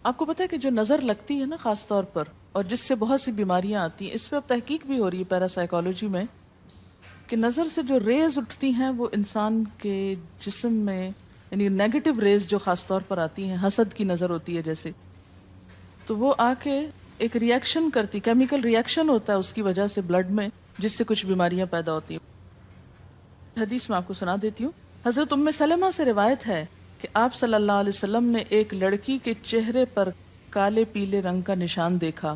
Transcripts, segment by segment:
آپ کو پتہ ہے کہ جو نظر لگتی ہے نا خاص طور پر، اور جس سے بہت سی بیماریاں آتی ہیں، اس پہ اب تحقیق بھی ہو رہی ہے پیراسائیکالوجی میں، کہ نظر سے جو ریز اٹھتی ہیں وہ انسان کے جسم میں، یعنی نیگیٹو ریز جو خاص طور پر آتی ہیں، حسد کی نظر ہوتی ہے جیسے، تو وہ آ کے ایک ریئیکشن کرتی، کیمیکل ریئیکشن ہوتا ہے اس کی وجہ سے بلڈ میں، جس سے کچھ بیماریاں پیدا ہوتی ہیں۔ حدیث میں آپ کو سنا دیتی ہوں۔ حضرت ام سلمہ سے روایت ہے کہ آپ صلی اللہ علیہ وسلم نے ایک لڑکی کے چہرے پر کالے پیلے رنگ کا نشان دیکھا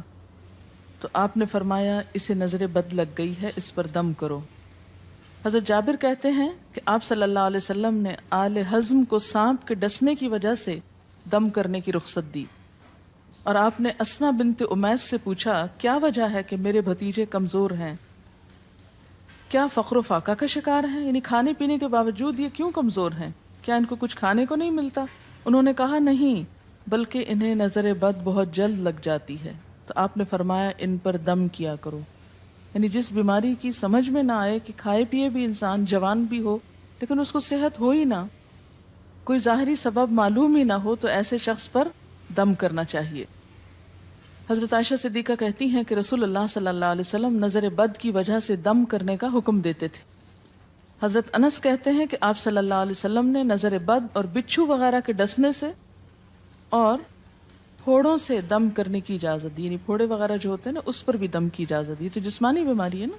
تو آپ نے فرمایا اسے نظر بد لگ گئی ہے، اس پر دم کرو۔ حضرت جابر کہتے ہیں کہ آپ صلی اللہ علیہ وسلم نے آل حزم کو سانپ کے ڈسنے کی وجہ سے دم کرنے کی رخصت دی، اور آپ نے اسما بنت امیس سے پوچھا کیا وجہ ہے کہ میرے بھتیجے کمزور ہیں، کیا فقر و فاقہ کا شکار ہیں، یعنی کھانے پینے کے باوجود یہ کیوں کمزور ہیں، کیا ان کو کچھ کھانے کو نہیں ملتا؟ انہوں نے کہا نہیں، بلکہ انہیں نظر بد بہت جلد لگ جاتی ہے، تو آپ نے فرمایا ان پر دم کیا کرو۔ یعنی جس بیماری کی سمجھ میں نہ آئے کہ کھائے پیے بھی انسان جوان بھی ہو لیکن اس کو صحت ہو ہی نہ، کوئی ظاہری سبب معلوم ہی نہ ہو، تو ایسے شخص پر دم کرنا چاہیے۔ حضرت عائشہ صدیقہ کہتی ہیں کہ رسول اللہ صلی اللہ علیہ وسلم نظر بد کی وجہ سے دم کرنے کا حکم دیتے تھے۔ حضرت انس کہتے ہیں کہ آپ صلی اللہ علیہ وسلم نے نظر بد اور بچھو وغیرہ کے ڈسنے سے اور پھوڑوں سے دم کرنے کی اجازت دی، یعنی پھوڑے وغیرہ جو ہوتے ہیں نا اس پر بھی دم کی اجازت دی، تو جسمانی بیماری ہے نا۔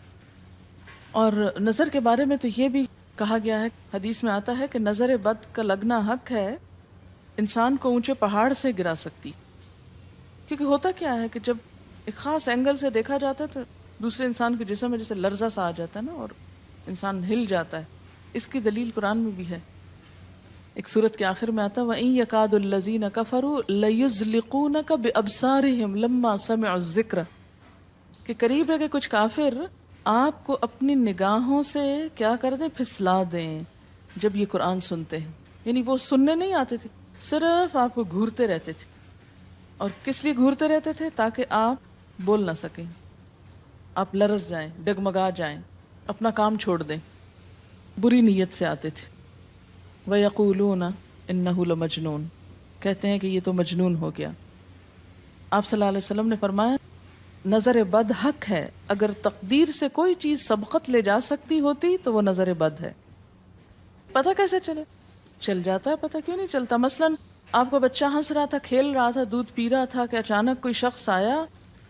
اور نظر کے بارے میں تو یہ بھی کہا گیا ہے، حدیث میں آتا ہے کہ نظر بد کا لگنا حق ہے، انسان کو اونچے پہاڑ سے گرا سکتی، کیونکہ ہوتا کیا ہے کہ جب ایک خاص اینگل سے دیکھا جاتا ہے تو دوسرے انسان کے جسم میں جیسے لرزہ سا آ جاتا ہے نا، اور انسان ہل جاتا ہے۔ اس کی دلیل قرآن میں بھی ہے، ایک سورت کے آخر میں آتا ہے وَإِن يَكَادُ الَّذِينَ كَفَرُوا لَيُزْلِقُونَكَ بِأَبْصَارِهِمْ لَمَّا سَمِعُوا الذِّكْرَ، کہ قریب ہے کہ کچھ کافر آپ کو اپنی نگاہوں سے کیا کر دیں، پھسلا دیں جب یہ قرآن سنتے ہیں۔ یعنی وہ سننے نہیں آتے تھے، صرف آپ کو گھورتے رہتے تھے۔ اور کس لیے گھورتے رہتے تھے؟ تاکہ آپ بول نہ سکیں، آپ لرز جائیں، ڈگمگا جائیں، اپنا کام چھوڑ دیں، بری نیت سے آتے تھے۔ وَيَقُولُونَ إِنَّهُ لَمَجْنُونَ، کہتے ہیں کہ یہ تو مجنون ہو گیا۔ آپ صلی اللہ علیہ وسلم نے فرمایا نظر بد حق ہے، اگر تقدیر سے کوئی چیز سبقت لے جا سکتی ہوتی تو وہ نظر بد ہے۔ پتہ کیسے چلے؟ چل جاتا ہے، پتہ کیوں نہیں چلتا؟ مثلاً آپ کا بچہ ہنس رہا تھا، کھیل رہا تھا، دودھ پی رہا تھا کہ اچانک کوئی شخص آیا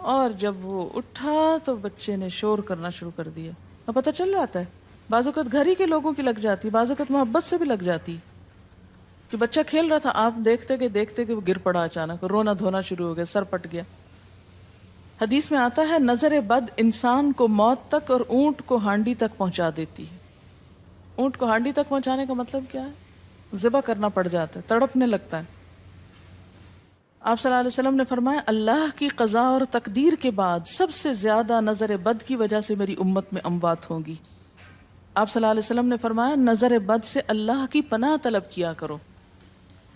اور جب وہ اٹھا تو بچے نے شور کرنا شروع کر دیا، اب پتہ چل جاتا ہے۔ بعض اوقات گھر ہی کے لوگوں کی لگ جاتی، بعض اوقات محبت سے بھی لگ جاتی، کہ بچہ کھیل رہا تھا، آپ دیکھتے کہ وہ گر پڑا، اچانک رونا دھونا شروع ہو گیا، سر پٹ گیا۔ حدیث میں آتا ہے نظر بد انسان کو موت تک اور اونٹ کو ہانڈی تک پہنچا دیتی ہے۔ اونٹ کو ہانڈی تک پہنچانے کا مطلب کیا ہے؟ ذبح کرنا پڑ جاتا ہے، تڑپنے لگتا ہے۔ آپ صلی اللہ علیہ وسلم نے فرمایا اللہ کی قضاء اور تقدیر کے بعد سب سے زیادہ نظر بد کی وجہ سے میری امت میں اموات ہوں گی۔ آپ صلی اللہ علیہ وسلم نے فرمایا نظر بد سے اللہ کی پناہ طلب کیا کرو،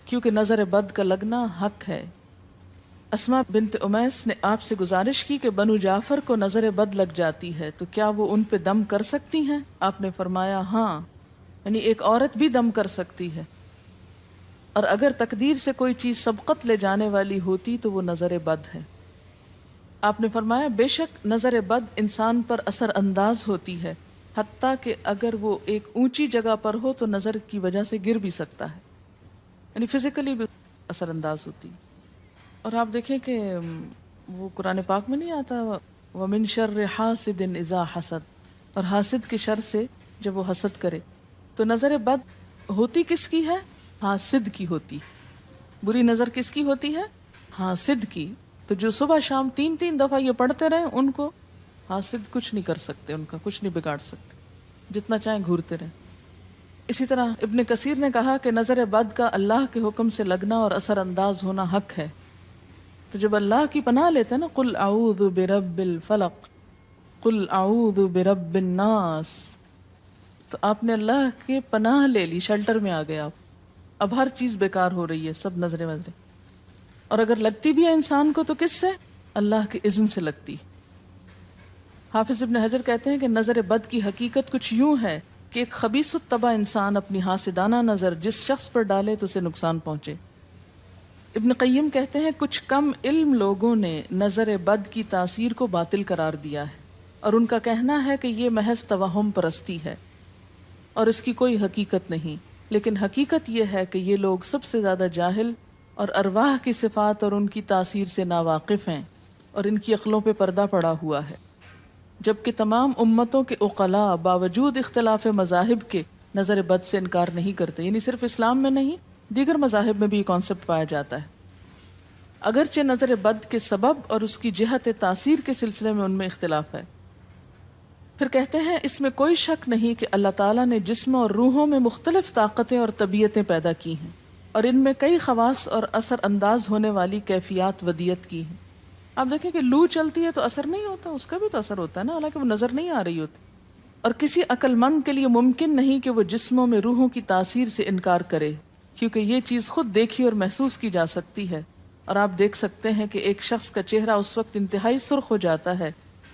کیونکہ نظر بد کا لگنا حق ہے۔ اسما بنت امیس نے آپ سے گزارش کی کہ بنو جعفر کو نظر بد لگ جاتی ہے تو کیا وہ ان پہ دم کر سکتی ہیں؟ آپ نے فرمایا ہاں، یعنی ایک عورت بھی دم کر سکتی ہے، اور اگر تقدیر سے کوئی چیز سبقت لے جانے والی ہوتی تو وہ نظر بد ہے۔ آپ نے فرمایا بے شک نظر بد انسان پر اثر انداز ہوتی ہے، حتیٰ کہ اگر وہ ایک اونچی جگہ پر ہو تو نظر کی وجہ سے گر بھی سکتا ہے، یعنی فزیکلی بھی اثر انداز ہوتی۔ اور آپ دیکھیں کہ وہ قرآن پاک میں نہیں آتا وَمِن شَرِّ حَاسِدٍ إِذَا حَسَد، اور حاسد کے شر سے جب وہ حسد کرے، تو نظر بد ہوتی کس کی ہے؟ حاسد کی ہوتی۔ بری نظر کس کی ہوتی ہے؟ حاسد کی۔ تو جو صبح شام 3 دفعہ یہ پڑھتے رہیں ان کو حاسد کچھ نہیں کر سکتے، ان کا کچھ نہیں بگاڑ سکتے، جتنا چاہیں گھورتے رہیں۔ اسی طرح ابن کثیر نے کہا کہ نظر بد کا اللہ کے حکم سے لگنا اور اثر انداز ہونا حق ہے۔ تو جب اللہ کی پناہ لیتے ہیں نا قل اعوذ برب الفلق قل اعوذ برب الناس، تو آپ نے اللہ کے پناہ لے لی، شیلٹر میں آ گئے آپ، اب ہر چیز بیکار ہو رہی ہے، سب نظریں وظریں، اور اگر لگتی بھی ہے انسان کو تو کس سے؟ اللہ کے اذن سے لگتی۔ حافظ ابن حجر کہتے ہیں کہ نظر بد کی حقیقت کچھ یوں ہے کہ ایک خبیث الطبع انسان اپنی حاسدانہ نظر جس شخص پر ڈالے تو اسے نقصان پہنچے۔ ابن قیم کہتے ہیں کچھ کم علم لوگوں نے نظر بد کی تاثیر کو باطل قرار دیا ہے اور ان کا کہنا ہے کہ یہ محض توہم پرستی ہے اور اس کی کوئی حقیقت نہیں، لیکن حقیقت یہ ہے کہ یہ لوگ سب سے زیادہ جاہل اور ارواح کی صفات اور ان کی تاثیر سے ناواقف ہیں اور ان کی عقلوں پہ پردہ پڑا ہوا ہے، جبکہ تمام امتوں کے عقلاء باوجود اختلاف مذاہب کے نظر بد سے انکار نہیں کرتے، یعنی صرف اسلام میں نہیں دیگر مذاہب میں بھی یہ کانسیپٹ پایا جاتا ہے، اگرچہ نظر بد کے سبب اور اس کی جہت تاثیر کے سلسلے میں ان میں اختلاف ہے۔ پھر کہتے ہیں اس میں کوئی شک نہیں کہ اللہ تعالیٰ نے جسم اور روحوں میں مختلف طاقتیں اور طبیعتیں پیدا کی ہیں اور ان میں کئی خواص اور اثر انداز ہونے والی کیفیات ودیت کی ہیں۔ آپ دیکھیں کہ لو چلتی ہے تو اثر نہیں ہوتا، اس کا بھی تو اثر ہوتا ہے نا، حالانکہ وہ نظر نہیں آ رہی ہوتی، اور کسی عقل مند کے لیے ممکن نہیں کہ وہ جسموں میں روحوں کی تاثیر سے انکار کرے، کیونکہ یہ چیز خود دیکھی اور محسوس کی جا سکتی ہے، اور آپ دیکھ سکتے ہیں کہ ایک شخص کا چہرہ اس وقت انتہائی سرخ ہو جاتا ہے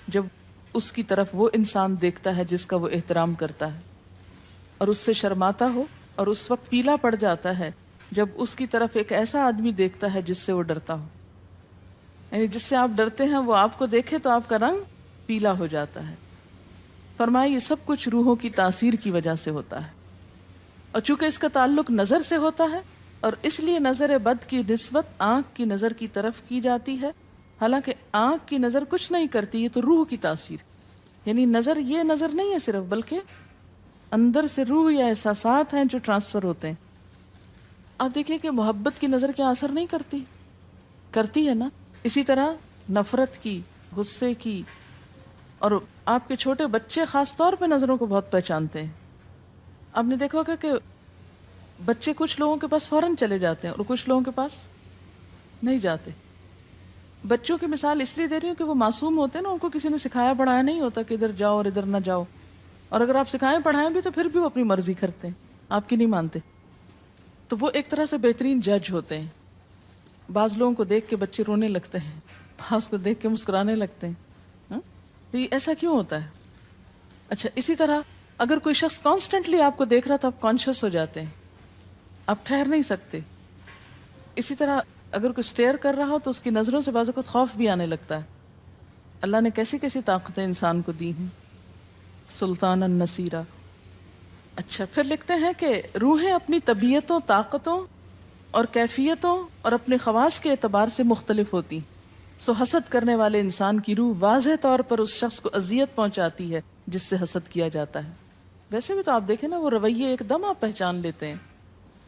جب اس کی طرف وہ انسان دیکھتا ہے جس کا وہ احترام کرتا ہے، اور اس سے شرماتا ہو، اور اس وقت پیلا پڑ جاتا ہے جب اس کی طرف ایک ایسا آدمی دیکھتا ہے جس سے وہ ڈرتا ہو، یعنی جس سے آپ ڈرتے ہیں وہ آپ کو دیکھے تو آپ کا رنگ پیلا ہو جاتا ہے۔ فرمایا یہ سب کچھ روحوں کی تاثیر کی وجہ سے ہوتا ہے، اور چونکہ اس کا تعلق نظر سے ہوتا ہے اور اس لیے نظر بد کی نسبت آنکھ کی نظر کی طرف کی جاتی ہے، حالانکہ آنکھ کی نظر کچھ نہیں کرتی، یہ تو روح کی تاثیر، یعنی نظر یہ نظر نہیں ہے صرف، بلکہ اندر سے روح یا احساسات ہیں جو ٹرانسفر ہوتے ہیں۔ آپ دیکھیں کہ محبت کی نظر کیا اثر نہیں کرتی، کرتی ہے نا، اسی طرح نفرت کی، غصے کی، اور آپ کے چھوٹے بچے خاص طور پہ نظروں کو بہت پہچانتے ہیں۔ آپ نے دیکھا ہوگا کہ بچے کچھ لوگوں کے پاس فوراً چلے جاتے ہیں اور کچھ لوگوں کے پاس نہیں جاتے۔ بچوں کی مثال اس لیے دے رہی ہوں کہ وہ معصوم ہوتے ہیں نا، ان کو کسی نے سکھایا پڑھایا نہیں ہوتا کہ ادھر جاؤ اور ادھر نہ جاؤ، اور اگر آپ سکھائیں پڑھائیں بھی تو پھر بھی وہ اپنی مرضی کرتے ہیں، آپ کی نہیں مانتے، تو وہ ایک طرح سے بہترین جج ہوتے ہیں۔ بعض لوگوں کو دیکھ کے بچے رونے لگتے ہیں، بعض کو دیکھ کے مسکرانے لگتے ہیں، ہاں؟ تو یہ ایسا کیوں ہوتا ہے؟ اچھا، اسی طرح اگر کوئی شخص کانسٹنٹلی آپ کو دیکھ رہا تو آپ کانشیس ہو جاتے ہیں، آپ ٹھہر نہیں سکتے۔ اسی طرح اگر کوئی سٹیئر کر رہا ہو تو اس کی نظروں سے بعض اوقات خوف بھی آنے لگتا ہے۔ اللہ نے کیسی کیسی طاقتیں انسان کو دی ہیں، سلطان النصیرہ۔ اچھا، پھر لکھتے ہیں کہ روحیں اپنی طبیعتوں، طاقتوں اور کیفیتوں اور اپنے خواص کے اعتبار سے مختلف ہوتی، سو حسد کرنے والے انسان کی روح واضح طور پر اس شخص کو اذیت پہنچاتی ہے جس سے حسد کیا جاتا ہے۔ ویسے بھی تو آپ دیکھیں نا، وہ رویے ایک دم آپ پہچان لیتے ہیں۔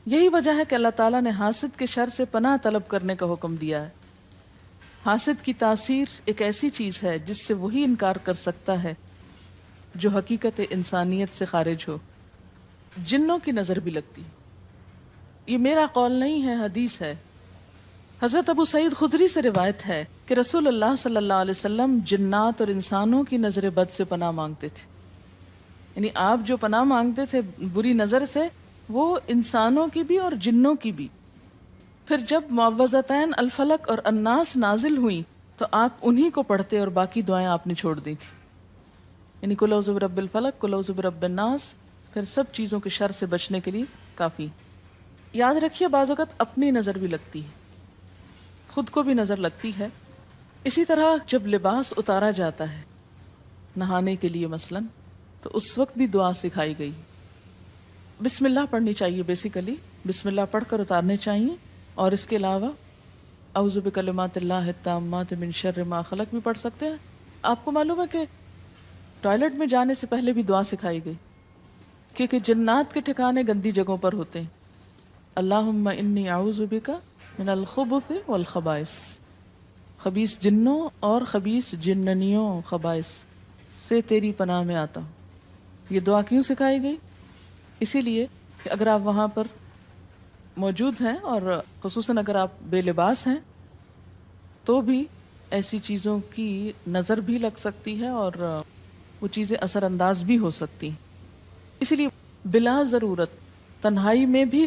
یہی وجہ ہے کہ اللہ تعالیٰ نے حاسد کے شر سے پناہ طلب کرنے کا حکم دیا ہے۔ حاسد کی تاثیر ایک ایسی چیز ہے جس سے وہی انکار کر سکتا ہے جو حقیقت انسانیت سے خارج ہو۔ جنوں کی نظر بھی لگتی، یہ میرا قول نہیں ہے، حدیث ہے۔ حضرت ابو سعید خدری سے روایت ہے کہ رسول اللہ صلی اللہ علیہ وسلم جنات اور انسانوں کی نظر بد سے پناہ مانگتے تھے، یعنی آپ جو پناہ مانگتے تھے بری نظر سے، وہ انسانوں کی بھی اور جنوں کی بھی۔ پھر جب معوذتین الفلق اور الناس نازل ہوئیں تو آپ انہی کو پڑھتے اور باقی دعائیں آپ نے چھوڑ دی تھی، یعنی قل اعوذ برب الفلق، قل اعوذ برب الناس، پھر سب چیزوں کے شر سے بچنے کے لیے کافی۔ یاد رکھیے بعض اوقات اپنی نظر بھی لگتی ہے، خود کو بھی نظر لگتی ہے۔ اسی طرح جب لباس اتارا جاتا ہے نہانے کے لیے مثلاً، تو اس وقت بھی دعا سکھائی گئی، بسم اللہ پڑھنی چاہیے، بیسیکلی بسم اللہ پڑھ کر اتارنے چاہیے، اور اس کے علاوہ اعوذ بکلمات اللہ التامات من شر ما خلق بھی پڑھ سکتے ہیں۔ آپ کو معلوم ہے کہ ٹوائلٹ میں جانے سے پہلے بھی دعا سکھائی گئی، کیونکہ جنات کے ٹھکانے گندی جگہوں پر ہوتے ہیں۔ اللہم انی اعوذ بک من الخبث والخبائث، خبیث جنوں اور خبیث جننیوں، خبائث سے تیری پناہ میں آتا ہوں۔ یہ دعا کیوں سکھائی گئی؟ اسی لیے کہ اگر آپ وہاں پر موجود ہیں، اور خصوصاً اگر آپ بے لباس ہیں، تو بھی ایسی چیزوں کی نظر بھی لگ سکتی ہے اور وہ چیزیں اثر انداز بھی ہو سکتی ہیں۔ اسی لیے بلا ضرورت تنہائی میں بھی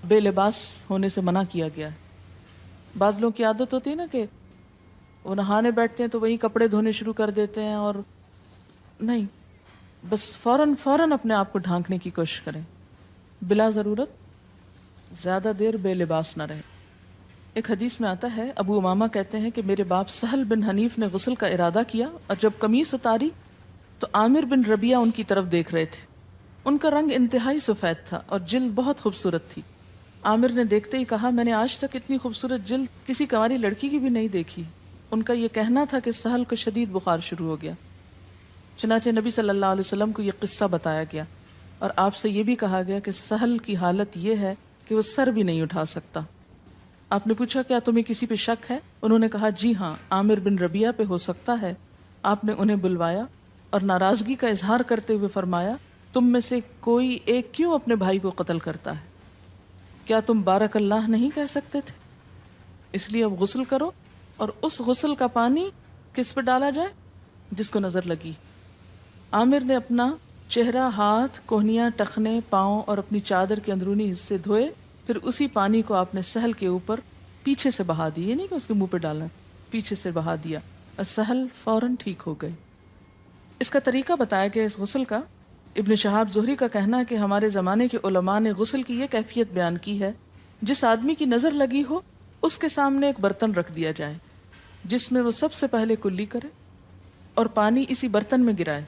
بے لباس ہونے سے منع کیا گیا ہے۔ بعض لوگوں کی عادت ہوتی ہے نا کہ وہ نہانے بیٹھتے ہیں تو وہیں کپڑے دھونے شروع کر دیتے ہیں، اور نہیں، بس فوراً اپنے آپ کو ڈھانکنے کی کوشش کریں، بلا ضرورت زیادہ دیر بے لباس نہ رہے۔ ایک حدیث میں آتا ہے، ابو امامہ کہتے ہیں کہ میرے باپ سہل بن حنیف نے غسل کا ارادہ کیا اور جب قمیص اتاری تو عامر بن ربیعہ ان کی طرف دیکھ رہے تھے۔ ان کا رنگ انتہائی سفید تھا اور جلد بہت خوبصورت تھی۔ عامر نے دیکھتے ہی کہا، میں نے آج تک اتنی خوبصورت جلد کسی کنواری لڑکی کی بھی نہیں دیکھی۔ ان کا یہ کہنا تھا کہ سہل کو شدید بخار شروع ہو گیا۔ چنانچہ نبی صلی اللہ علیہ وسلم کو یہ قصہ بتایا گیا اور آپ سے یہ بھی کہا گیا کہ سہل کی حالت یہ ہے کہ وہ سر بھی نہیں اٹھا سکتا۔ آپ نے پوچھا، کیا تمہیں کسی پہ شک ہے؟ انہوں نے کہا، جی ہاں، عامر بن ربیعہ پہ ہو سکتا ہے۔ آپ نے انہیں بلوایا اور ناراضگی کا اظہار کرتے ہوئے فرمایا، تم میں سے کوئی ایک کیوں اپنے بھائی کو قتل کرتا ہے؟ کیا تم بارک اللہ نہیں کہہ سکتے تھے؟ اس لیے اب غسل کرو، اور اس غسل کا پانی کس پہ ڈالا جائے؟ جس کو نظر لگی۔ عامر نے اپنا چہرہ، ہاتھ، کوہنیاں، ٹخنے، پاؤں اور اپنی چادر کے اندرونی حصے دھوئے، پھر اسی پانی کو آپ نے سہل کے اوپر پیچھے سے بہا دیا، یہ نہیں کہ اس کے منہ پہ ڈالنا، پیچھے سے بہا دیا، اور سہل فوراً ٹھیک ہو گئے۔ اس کا طریقہ بتایا گیا اس غسل کا۔ ابن شہاب زہری کا کہنا ہے کہ ہمارے زمانے کے علماء نے غسل کی یہ کیفیت بیان کی ہے، جس آدمی کی نظر لگی ہو اس کے سامنے ایک برتن رکھ دیا جائے جس میں وہ سب سے پہلے کلی کرے اور پانی اسی برتن میں گرائے،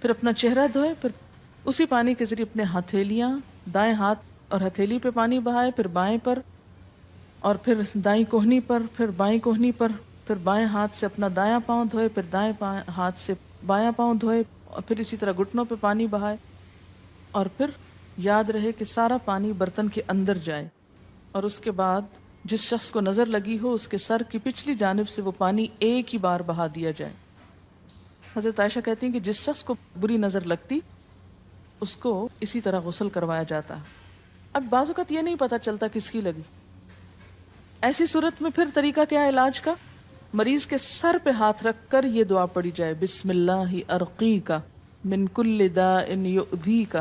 پھر اپنا چہرہ دھوئے، پھر اسی پانی کے ذریعے اپنے ہتھیلیاں، دائیں ہاتھ اور ہتھیلی پہ پانی بہائے، پھر بائیں پر، اور پھر دائیں کوہنی پر، پھر بائیں کوہنی پر، پھر بائیں ہاتھ سے اپنا دایاں پاؤں دھوئے، پھر دائیں ہاتھ سے بایاں پاؤں دھوئے، اور پھر اسی طرح گھٹنوں پہ پانی بہائے، اور پھر یاد رہے کہ سارا پانی برتن کے اندر جائے، اور اس کے بعد جس شخص کو نظر لگی ہو اس کے سر کی پچھلی جانب سے وہ پانی ایک ہی بار بہا دیا جائے۔ حضرت عائشہ کہتی ہیں کہ جس شخص کو بری نظر لگتی اس کو اسی طرح غسل کروایا جاتا۔ اب بعض اوقات یہ نہیں پتہ چلتا کس کی لگی، ایسی صورت میں پھر طریقہ کیا ہے علاج کا؟ مریض کے سر پہ ہاتھ رکھ کر یہ دعا پڑھی جائے، بسم اللہ ارقیک من کل داء یؤذیک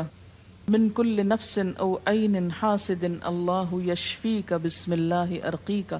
من کل نفس او عین حاسد اللہ یشفیک بسم اللہ ارقیک۔